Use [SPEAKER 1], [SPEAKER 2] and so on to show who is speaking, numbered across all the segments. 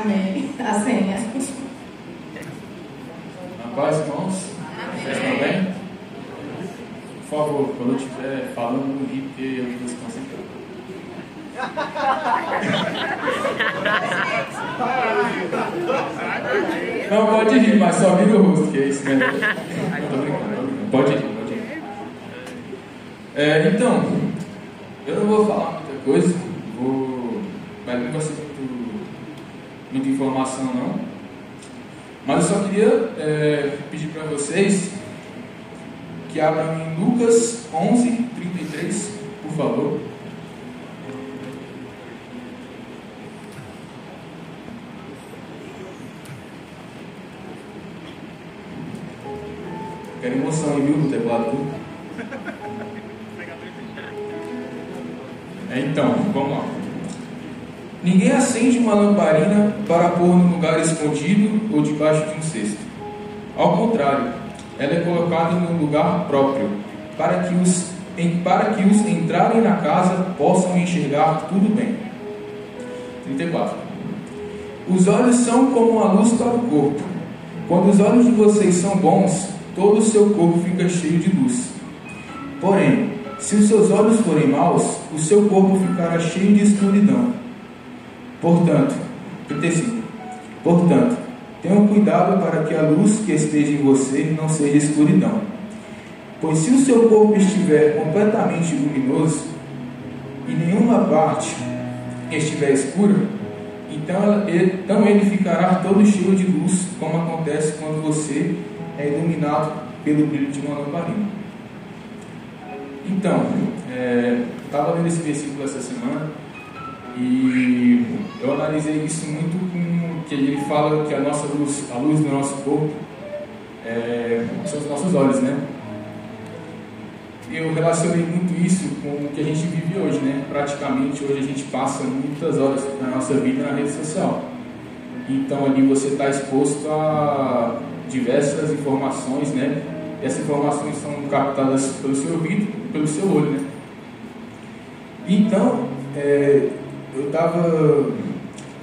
[SPEAKER 1] Amém. A senha.
[SPEAKER 2] Na paz, irmãos? Vocês estão bem? Por favor, quando eu estiver falando, não ri, porque eu estou se concentrando. Não, pode rir, mas só vira o rosto, que é isso, né? Tô brincando. Pode rir, pode rir. Então, eu não vou falar muita coisa, mas não vai ser muita informação, não. Mas eu só queria pedir para vocês que abram em Lucas 11:33, por favor. Quero emoção aí, viu, no teclado. Então, vamos lá. Ninguém acende uma lamparina para pôr num lugar escondido ou debaixo de um cesto. Ao contrário, ela é colocada num lugar próprio, para que os entrarem na casa possam enxergar tudo bem. 34. Os olhos são como a luz para o corpo. Quando os olhos de vocês são bons, todo o seu corpo fica cheio de luz. Porém, se os seus olhos forem maus, o seu corpo ficará cheio de escuridão. Portanto, tenham cuidado para que a luz que esteja em você não seja escuridão. Pois se o seu corpo estiver completamente luminoso e nenhuma parte estiver escura, então ele ficará todo cheio de luz, como acontece quando você é iluminado pelo brilho de uma lamparina. Então, eu estava lendo esse versículo essa semana e eu analisei isso muito com que ele fala que a nossa luz, a luz do nosso corpo, são os nossos olhos, né? Eu relacionei muito isso com o que a gente vive hoje, né? Praticamente hoje a gente passa muitas horas da nossa vida na rede social. Então ali você está exposto a diversas informações, né? E essas informações são captadas pelo seu ouvido e pelo seu olho, né? Então, eu estava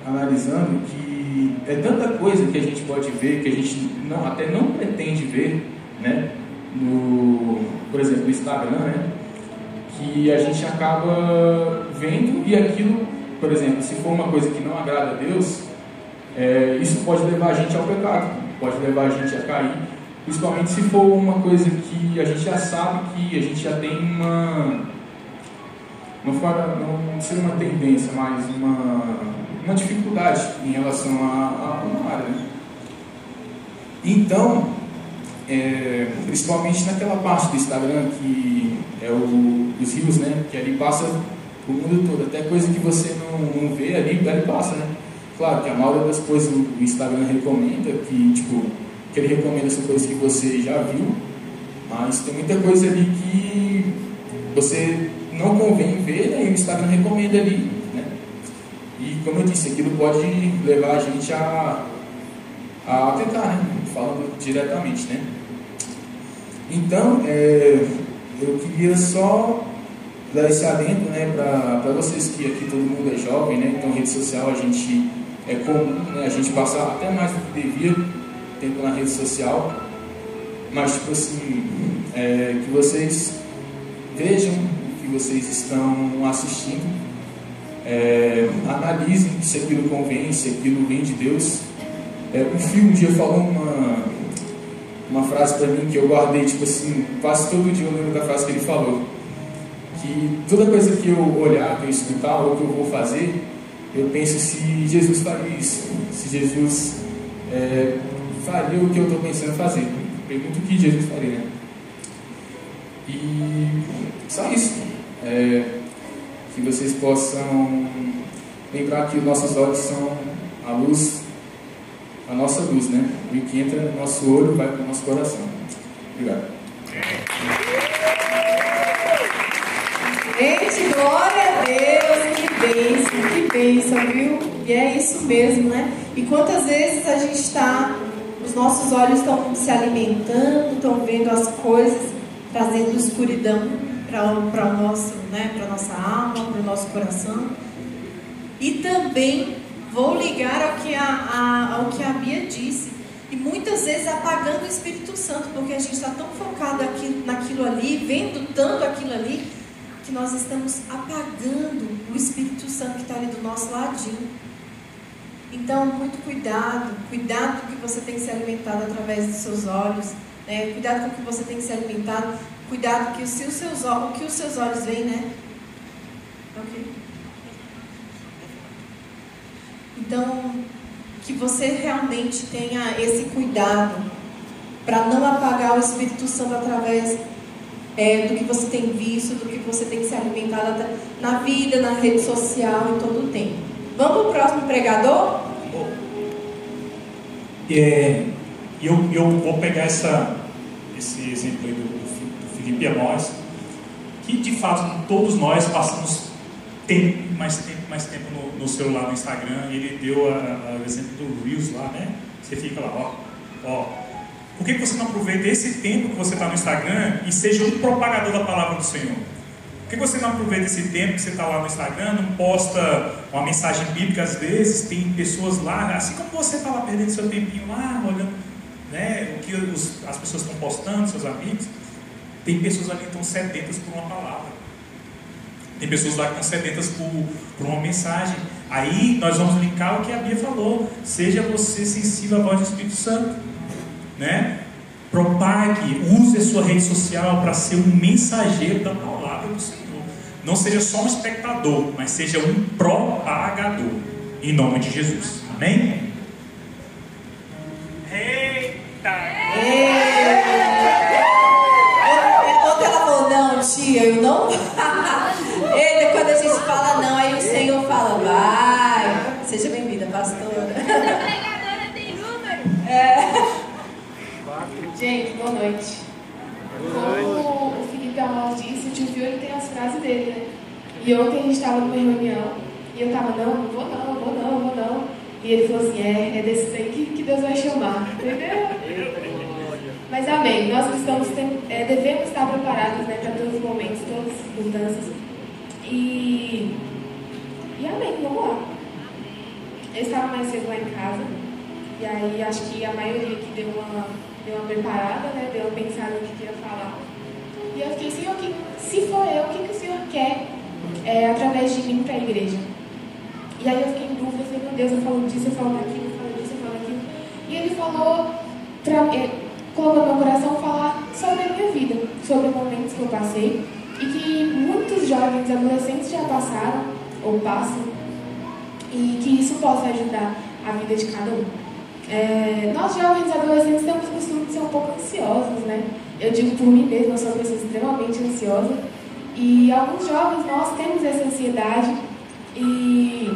[SPEAKER 2] analisando que é tanta coisa que a gente pode ver, que a gente até não pretende ver, né? Por exemplo, no Instagram, né? Que a gente acaba vendo e aquilo, por exemplo, se for uma coisa que não agrada a Deus, isso pode levar a gente ao pecado, pode levar a gente a cair, principalmente se for uma coisa que a gente já sabe, que a gente já tem não ser uma tendência, mas uma dificuldade em relação a uma área, né? Então, principalmente naquela parte do Instagram que é os rios, né? Que ali passa o mundo todo, até coisa que você não vê ali passa, né? Claro que a maioria das coisas o Instagram recomenda, que ele recomenda são coisas que você já viu, mas tem muita coisa ali que você não convém ver, né? E o Instagram recomenda ali, né? E como eu disse, aquilo pode levar a gente a tentar, né? Falando diretamente, né? Então, eu queria só dar esse adendo, né, para vocês que aqui todo mundo é jovem, né? Então, rede social a gente é comum, né, a gente passar até mais do que devia tempo na rede social, mas tipo assim, que vocês vejam o que vocês estão assistindo, analisem se aquilo convém, se aquilo vem de Deus. Um filho um dia falou uma frase para mim que eu guardei, tipo assim, quase todo dia eu lembro da frase que ele falou, que toda coisa que eu olhar, que eu escutar ou que eu vou fazer, eu penso se Jesus faria isso, se Jesus faria o que eu estou pensando fazer. Pergunto o que Jesus faria, né? E só isso, que vocês possam lembrar que os nossos olhos são a luz, a nossa luz, né? O que entra no nosso olho vai para o nosso coração. Obrigado.
[SPEAKER 1] Gente, glória a Deus, que bênção, viu? E é isso mesmo, né? E quantas vezes a gente os nossos olhos estão se alimentando, estão vendo as coisas, trazendo escuridão para o nosso, né? Para nossa alma, para o nosso coração. E também vou ligar ao que a Bia disse. E muitas vezes apagando o Espírito Santo, porque a gente está tão focado naquilo ali, vendo tanto aquilo ali, que nós estamos apagando o Espírito Santo que está ali do nosso ladinho. Então, muito cuidado com o que você tem se alimentado através dos seus olhos, né? Cuidado com o que você tem se alimentado, cuidado que o que os seus olhos veem, né? Ok? Então, que você realmente tenha esse cuidado para não apagar o Espírito Santo através do que você tem visto, do que você tem se alimentado na vida, na rede social, em todo o tempo. Vamos para o próximo pregador?
[SPEAKER 3] Eu vou pegar esse exemplo aí do Felipe Amós, que de fato todos nós passamos mais tempo no celular, no Instagram. Ele deu o exemplo do Reels lá, né? Você fica lá, ó. Por que você não aproveita esse tempo que você está no Instagram e seja um propagador da palavra do Senhor? Por que você não aproveita esse tempo que você está lá no Instagram, não posta uma mensagem bíblica às vezes? Tem pessoas lá, assim como você está lá perdendo seu tempinho lá, olhando, né, o que as pessoas estão postando, seus amigos. Tem pessoas ali que estão sedentas por uma palavra. Tem pessoas lá que estão sedentas por uma mensagem. Aí nós vamos linkar o que a Bia falou. Seja você sensível à voz do Espírito Santo, né? Propague, use a sua rede social para ser um mensageiro da palavra do Senhor. Não seja só um espectador, mas seja um propagador. Em nome de Jesus. Amém? Eita!
[SPEAKER 1] Ontem ela falou, não, tia, eu não. Eita, quando a gente fala não, aí o Senhor fala, vai. Seja bem-vinda, pastora.
[SPEAKER 4] Essa pregadora tem número.
[SPEAKER 5] Gente, boa noite. Como o Felipe Amós disse, o tio Fio ele tem as frases dele, né? E ontem a gente estava numa reunião e eu estava, não vou não. E ele falou assim, é desse aí que Deus vai chamar, entendeu? Mas amém, nós cristãos devemos estar preparados, né, para todos os momentos, todas as circunstâncias. E amém, vamos lá. Eu estava mais cedo lá em casa, e aí acho que a maioria aqui deu uma preparada, né, deu uma pensada no que queria falar. E eu fiquei, Senhor, se for eu, o que o Senhor quer através de mim para a igreja? E aí eu fiquei em dúvida, eu falei, meu Deus, eu falo disso, eu falo daquilo, eu falo disso, eu falo daquilo. E ele falou, colocou no meu coração falar sobre a minha vida, sobre momentos que eu passei, e que muitos jovens e adolescentes já passaram, ou passam, e que isso possa ajudar a vida de cada um. Nós jovens e adolescentes temos o costume de ser um pouco ansiosos, né? Eu digo por mim mesma, eu sou uma pessoa extremamente ansiosa, e alguns jovens nós temos essa ansiedade. E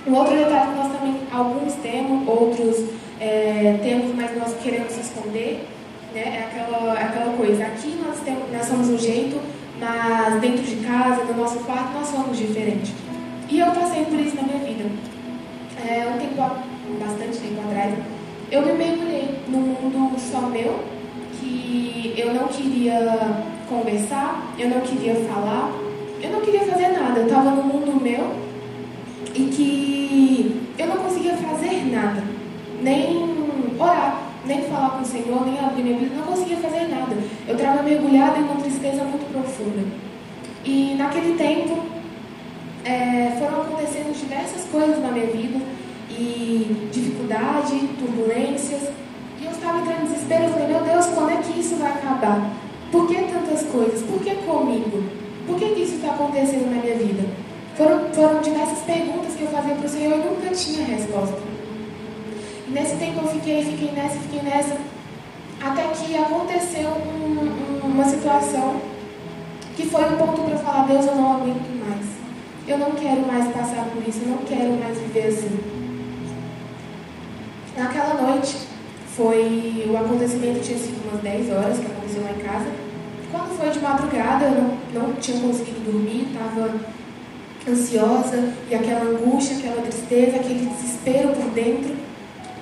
[SPEAKER 5] um outro detalhe que nós também, alguns temos, outros temos, mas nós queremos esconder, né? É aquela coisa, aqui nós somos um jeito, mas dentro de casa, no nosso quarto, nós somos diferentes. E eu passei por isso na minha vida. Bastante tempo atrás, eu me mergulhei num mundo só meu, que eu não queria conversar, eu não queria falar, eu não queria fazer nada, eu estava no mundo meu e que eu não conseguia fazer nada, nem orar, nem falar com o Senhor, nem abrir minha Bíblia, não conseguia fazer nada. Eu estava mergulhada em uma tristeza muito profunda. E naquele tempo foram acontecendo diversas coisas na minha vida, e dificuldade, turbulências, e eu estava entrando em desespero. Eu falei, meu Deus, quando é que isso vai acabar? Por que tantas coisas? Por que comigo? Por que isso está acontecendo na minha vida? Foram diversas perguntas que eu fazia para o Senhor e nunca tinha resposta. E nesse tempo eu fiquei nessa, até que aconteceu uma situação que foi um ponto para eu falar, Deus, eu não aguento mais. Eu não quero mais passar por isso, eu não quero mais viver assim. Naquela noite, o acontecimento tinha sido umas 10 horas que aconteceu lá em casa. Quando foi de madrugada, eu não tinha conseguido dormir, estava ansiosa, e aquela angústia, aquela tristeza, aquele desespero por dentro.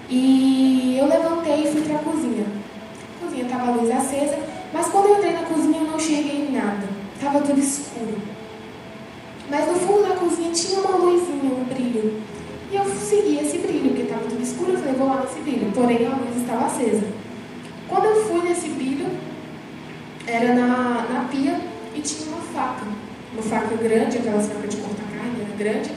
[SPEAKER 5] E eu levantei e fui para a cozinha. A cozinha estava a luz acesa, mas quando eu entrei na cozinha eu não enxerguei nada, estava tudo escuro. Mas no fundo da cozinha tinha uma luzinha, um brilho. E eu acesa. Quando eu fui nesse brilho, era na pia e tinha uma faca grande, aquelas facas de cortar carne, era grande.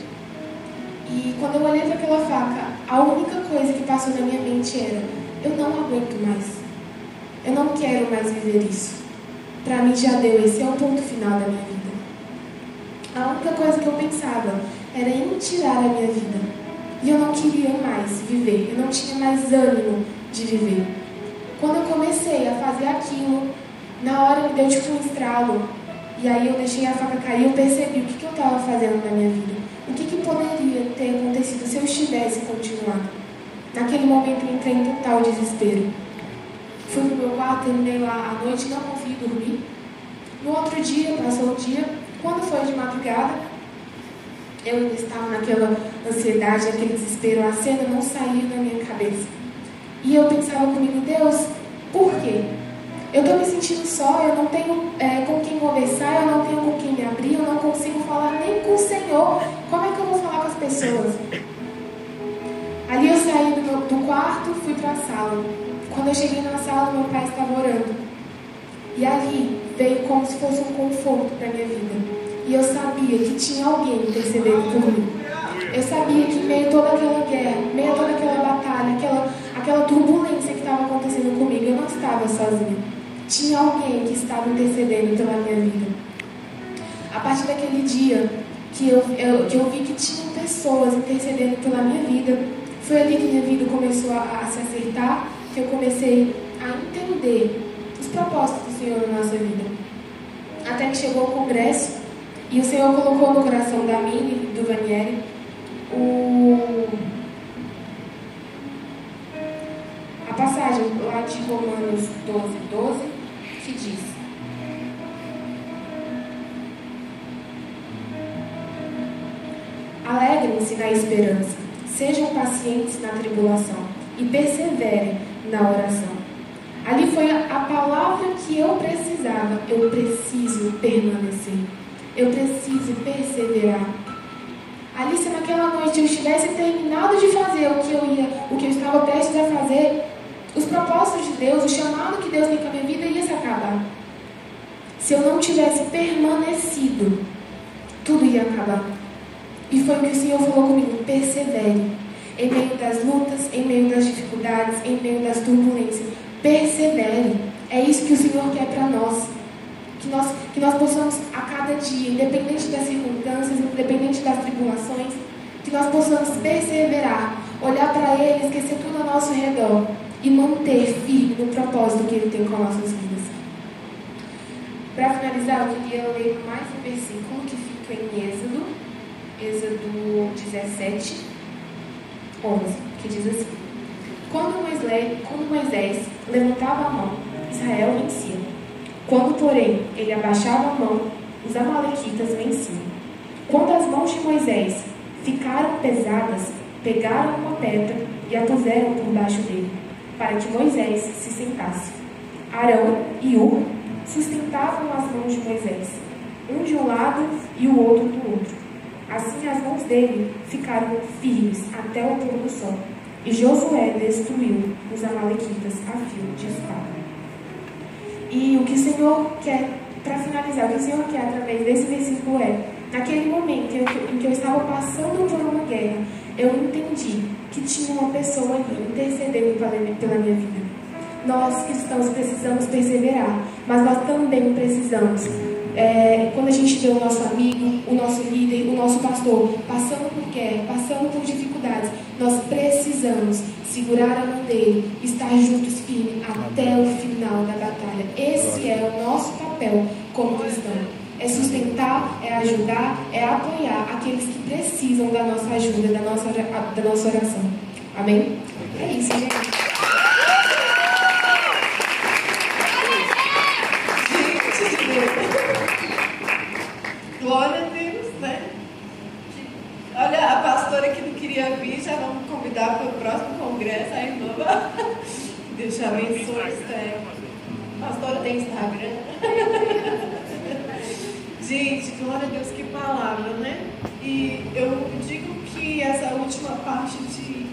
[SPEAKER 5] E quando eu olhei para aquela faca, a única coisa que passou na minha mente era: eu não aguento mais, eu não quero mais viver isso. Para mim já deu, esse é o ponto final da minha vida. A única coisa que eu pensava era em tirar a minha vida. E eu não queria mais viver, eu não tinha mais ânimo de viver. Quando eu comecei a fazer aquilo, na hora me deu tipo um estralo. E aí eu deixei a faca cair e eu percebi o que eu estava fazendo na minha vida. O que poderia ter acontecido se eu estivesse continuado. Naquele momento eu entrei em total desespero. Fui pro meu quarto, terminei lá à noite, não consegui dormir. No outro dia, passou o dia, quando foi de madrugada, eu ainda estava naquela ansiedade, aquele desespero, a cena não saía da minha cabeça. E eu pensava comigo: Deus, por quê? Eu estou me sentindo só, eu não tenho com quem conversar, eu não tenho com quem me abrir, eu não consigo falar nem com o Senhor. Como é que eu vou falar com as pessoas? Ali eu saí do quarto, fui para a sala. Quando eu cheguei na sala, meu pai estava orando. E ali veio como se fosse um conforto para a minha vida. E eu sabia que tinha alguém intercedendo por mim. Eu sabia que em meio a toda aquela guerra, em meio a toda aquela batalha, aquela turbulência que estava acontecendo comigo, eu não estava sozinha. Tinha alguém que estava intercedendo pela minha vida. A partir daquele dia que eu vi que tinha pessoas intercedendo pela minha vida, foi ali que minha vida começou a se acertar, que eu comecei a entender os propósitos do Senhor na nossa vida. Até que chegou o congresso e o Senhor colocou no coração da Mini e do Vanieri a passagem lá de Romanos 12, que diz: alegrem-se na esperança, sejam pacientes na tribulação e perseverem na oração. Ali foi a palavra que eu precisava. Eu preciso permanecer, eu preciso perseverar. Ali, se naquela noite eu tivesse terminado de fazer o que eu estava prestes a fazer, os propósitos de Deus, o chamado que Deus tem com a minha vida ia se acabar. Se eu não tivesse permanecido, tudo ia acabar. E foi o que o Senhor falou comigo: persevere. Em meio das lutas, em meio das dificuldades, em meio das turbulências, persevere. É isso que o Senhor quer para nós. Que nós possamos a cada dia, independente das circunstâncias, independente das tribulações, que nós possamos perseverar, olhar para Ele, esquecer tudo ao nosso redor e manter firme no propósito que Ele tem com as nossas vidas. Para finalizar, eu queria ler mais um versículo que fica em Êxodo 17, 11, que diz assim: Quando Moisés levantava a mão, Israel vencia. Quando, porém, ele abaixava a mão, os amalequitas venciam. Quando as mãos de Moisés ficaram pesadas, pegaram uma pedra e a puseram por baixo dele, para que Moisés se sentasse. Arão e Hur sustentavam as mãos de Moisés, um de um lado e o outro do outro. Assim as mãos dele ficaram firmes até o pôr do sol, e Josué destruiu os amalequitas a fio de espada. E o que o Senhor quer, para finalizar, o que o Senhor quer através desse versículo é: naquele momento em que eu estava passando por uma guerra, eu entendi que tinha uma pessoa ali intercedendo pela minha vida. Nós cristãos precisamos perseverar, mas nós também precisamos, quando a gente vê o nosso amigo, o nosso líder, o nosso pastor passando por guerra, passando por dificuldades, nós precisamos segurar a mão dele, estar juntos firmes até o final da batalha. Esse é o nosso papel como cristão. É sustentar, é ajudar, é apoiar aqueles que precisam da nossa ajuda, da nossa oração. Amém? É isso, gente.
[SPEAKER 1] Glória a Deus, né? Olha, a pastora que não queria vir, já vamos convidar para o próximo congresso, a irmã. Deus te abençoe, a pastora tem Instagram. Gente, glória a Deus, que palavra, né? E eu digo que essa última parte de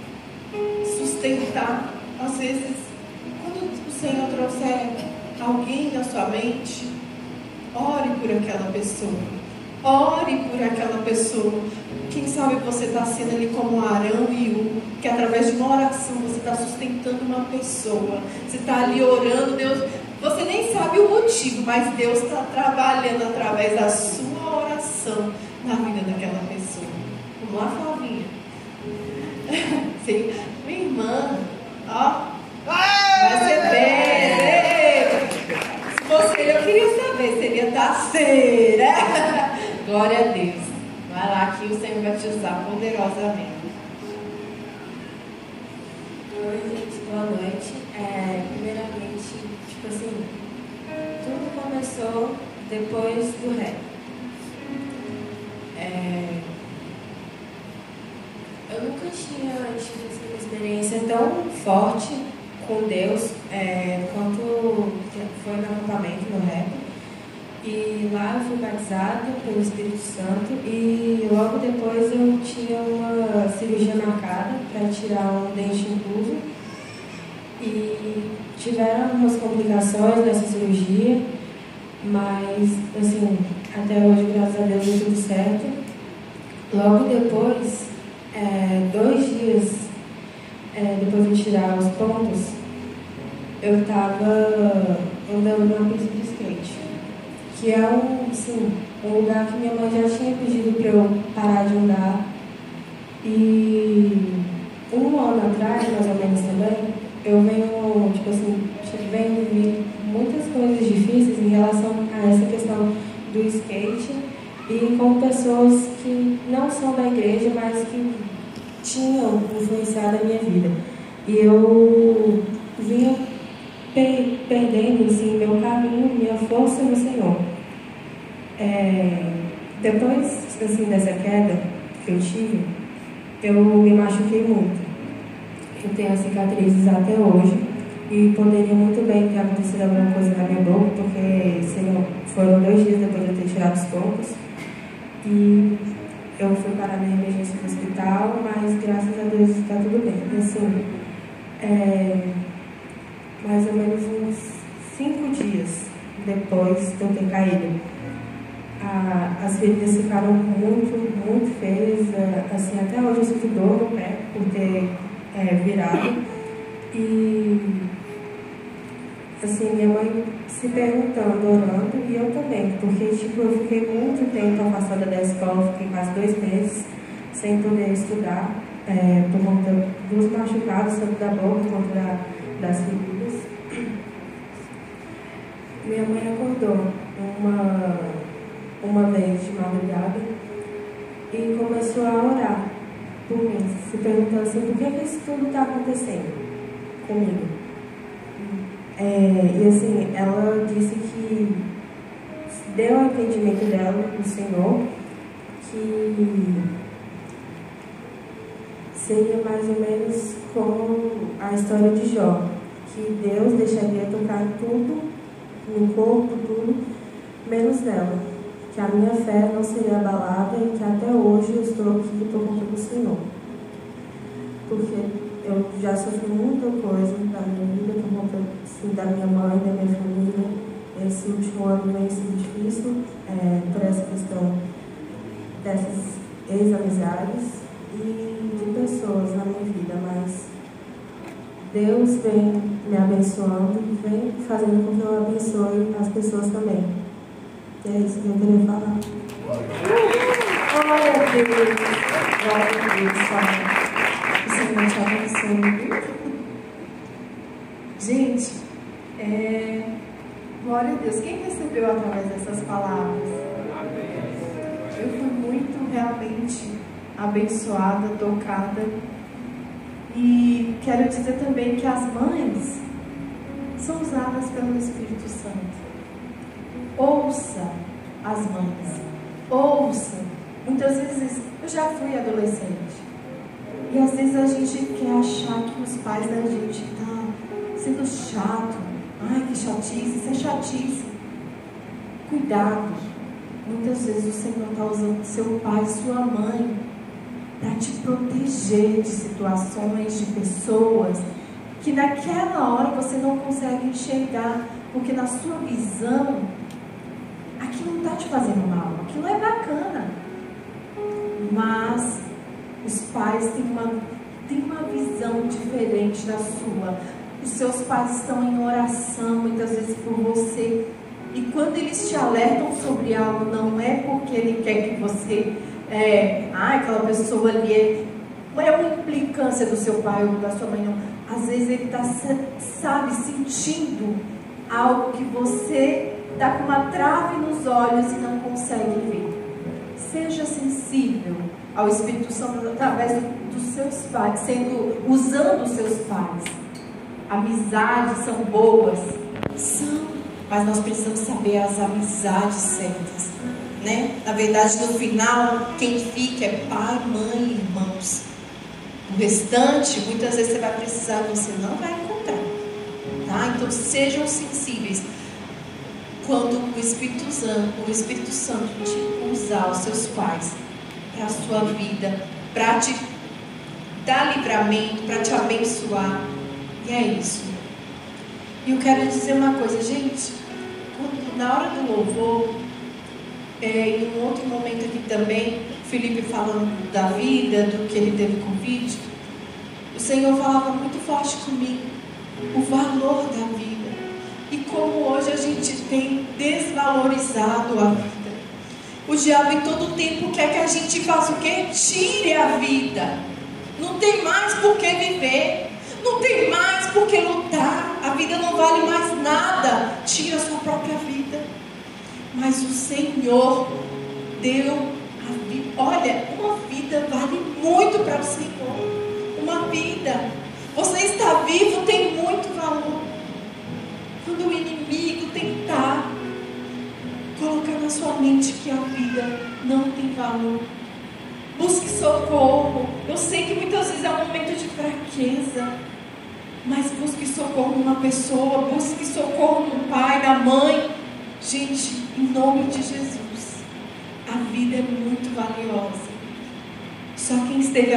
[SPEAKER 1] sustentar, às vezes Senhor trouxer alguém na sua mente, ore por aquela pessoa. Ore por aquela pessoa. Quem sabe você está sendo ali como Arão e Hu, que através de uma oração você está sustentando uma pessoa. Você está ali orando, Deus, você nem sabe o motivo, mas Deus está trabalhando através da sua oração na vida daquela pessoa. Vamos lá, Flavinha. Sim. Minha irmã, ó, vai ser bem. Se fosse eu queria saber, seria terceira. Glória a Deus. Vai lá que o Senhor vai te usar poderosamente.
[SPEAKER 6] Oi, gente, boa noite. Primeiramente, tipo assim, tudo começou depois do rap. Eu nunca tinha tido uma experiência tão forte com Deus quanto foi no acampamento no rap. E lá eu fui batizada pelo Espírito Santo e logo depois eu tinha uma cirurgia marcada para tirar um dente incluso. E tiveram algumas complicações nessa cirurgia, mas assim, até hoje, graças a Deus, deu tudo certo. Logo depois, 2 dias depois de tirar os pontos, eu estava andando numa pista de skate, que é um lugar que minha mãe já tinha pedido para eu parar de andar. E 1 ano atrás, mais ou menos também, eu venho, venho viver muitas coisas difíceis em relação a essa questão do skate e com pessoas que não são da igreja, mas que tinham influenciado a minha vida. E eu vinha perdendo assim, meu caminho, minha força no Senhor. Depois assim, dessa queda que eu tive, eu me machuquei muito. Eu tenho as cicatrizes até hoje e poderia muito bem ter acontecido alguma coisa na minha boca, porque foram 2 dias depois de eu ter tirado os pontos. E eu fui parar na emergência do hospital, mas graças a Deus está tudo bem. Assim, mais ou menos uns 5 dias depois de eu ter caído, as feridas ficaram muito, muito feias. Assim, até hoje eu sinto dor no pé por ter virado. E assim, minha mãe se perguntando, orando, e eu também, porque eu fiquei muito tempo afastada da escola, fiquei quase 2 meses sem poder estudar, por conta dos machucados, tanto da boca quanto das feridas. Minha mãe acordou uma vez de madrugada e começou a orar por mim, se perguntando assim, por que isso tudo está acontecendo comigo? E assim, ela disse que deu ao entendimento dela, do Senhor, que seria mais ou menos como a história de Jó, que Deus deixaria tocar tudo, no corpo, tudo, menos nela, que a minha fé não seria abalada e que até hoje eu estou aqui por conta do Senhor. Porque eu já sofri muita coisa na minha vida por conta da minha mãe, da minha família. Esse último ano vem sido difícil por essa questão dessas ex-amizades e de pessoas na minha vida, mas Deus vem me abençoando e vem fazendo com que eu abençoe as pessoas também. E é isso que eu queria falar.
[SPEAKER 1] Glória a Deus. Glória a Deus. O Senhor te abençoe. Gente, glória a Deus. Quem recebeu através dessas palavras? Eu fui muito realmente abençoada, tocada. E quero dizer também que as mães são usadas pelo Espírito Santo. Ouça as mães. Ouça. Muitas vezes, eu já fui adolescente. E às vezes a gente quer achar que os pais da gente estão sendo chato. Ai, que chatice, isso é chatice. Cuidado. Muitas vezes o Senhor está usando seu pai, sua mãe, para te proteger de situações, de pessoas que que naquela hora você não consegue enxergar, porque na sua visão, aquilo não está te fazendo mal, aquilo é bacana. Mas os pais têm uma visão diferente da sua. Os seus pais estão em oração muitas vezes por você. E quando eles te alertam sobre algo, não é porque ele quer que você aquela pessoa ali não é uma implicância do seu pai ou da sua mãe, não. Às vezes ele está, sentindo algo que você está com uma trave nos olhos e não consegue ver. Seja sensível ao Espírito Santo através dos seus pais, usando os seus pais. Amizades são boas, são, mas nós precisamos saber as amizades certas, né? Na verdade, no final, quem fica é pai, mãe e irmãos. O restante, muitas vezes você vai precisar, você não vai encontrar, tá? Então sejam sensíveis quando o Espírito Santo te usar os seus pais para a sua vida, para te dar livramento, para te abençoar. E é isso. E eu quero dizer uma coisa, gente, na hora do louvor, em um outro momento aqui também, Felipe falando da vida, do que ele teve convite, o Senhor falava muito forte comigo, o valor da vida, e como hoje a gente tem desvalorizado a vida. O diabo em todo tempo quer que a gente faça o quê? Tire a vida. Não tem mais por que viver, não tem mais por que lutar, a vida não vale mais nada, tira a sua própria vida. Mas o Senhor deu a vida. Olha, uma vida vale muito para o Senhor. Uma vida. Você está vivo tem muito valor. Quando o inimigo tentar colocar na sua mente que a vida não tem valor, busque socorro. Eu sei que muitas vezes é um momento de fraqueza, mas busque socorro numa pessoa, busque socorro no pai, na mãe. Gente, em nome de Jesus, a vida é muito valiosa. Só quem esteve